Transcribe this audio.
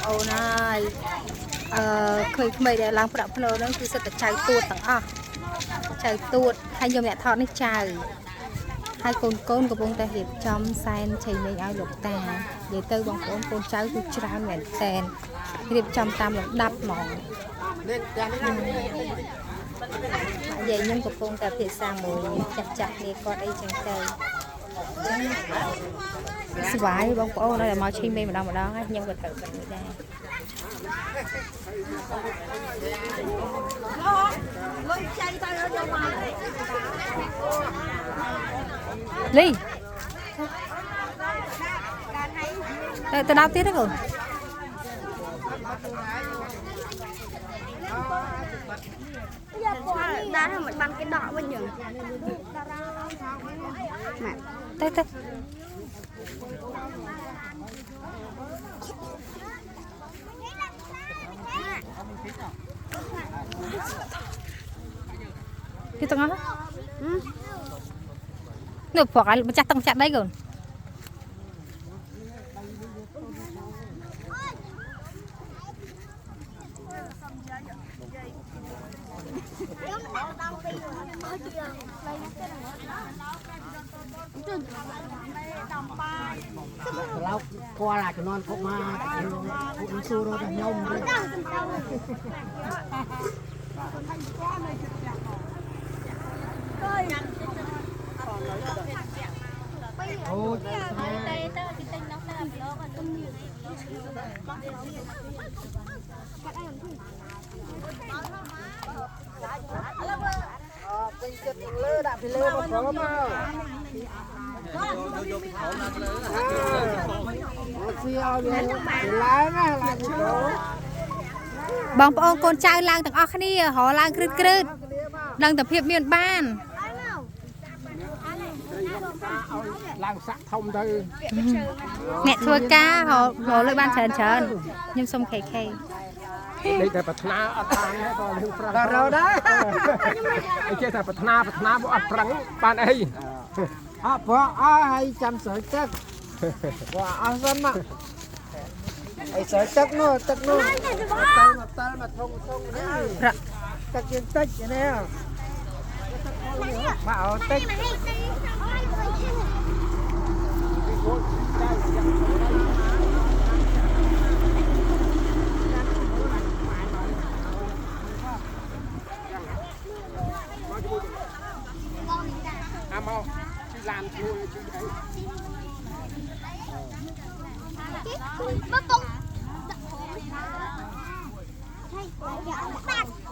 អូនហើយឃើញថ្មីដែលឡើងប្រាក់ភ្លោហ្នឹងគឺសិតតែចៅទួតទាំងអស់ចៅទួតហើយខ្ញុំអ្នកថតនេះចៅហើយកូនកំពុងតែរៀបចំសែនឆៃមេងឲ្យលោកតានិយាយទៅបងប្អូនកូនចៅគឺច្រើនមែនតែនរៀបចំតាមលំដាប់ហ្មងយាយខ្ញុំកំពុងតែភាសាមួយចាស់គ្នាគាត់អីចឹងទៅស្វាយបងប្អូនឲ្យតែមកឆៃមេងម្ដងហើយខ្ញុំក៏ត្រូវបិទមួយដែរលុយចៃទៅយកមកលីទៅដល់ទៀតទេកូនដាក់ឲ្យមិនបានគេដកវិញយើងទៅទីតងហ្នឹងនោះព្រោះឲ្យម្ចាស់តឹងចាក់ដីកូនเรากลัวอะไรจะนอนพกมาพกสู้เราจะยมเลยโอ้ยเป็นจุดเลือดอะพี่เลือดมาพร้อมแล้วបងប្អូនកូនចៅឡើងទាំងអស់គ្នារហឡើងគ្រឹតឡើងតែភាពមានបានឡើងសាក់ធំទៅអ្នកធ្វើការរលើបានច្រើនខ្ញុំសុំ KK នេះតែប្រាថ្នាអត់បានក៏រឿងប្រឹងដល់រដែរអីចេះតែប្រាថ្នាមកអត់ប្រឹងបានអីអត់ព្រោះអស់ហើយចាំស្រោចទឹកព្រោះអស់សិនមកអីស្រោចទឹកនោះទៅមកធំនេះទឹកយើងតិចនេះមកអត់តិចមកជិះឡានជួយជិះអីមកតុងដាក់ហូមហើយ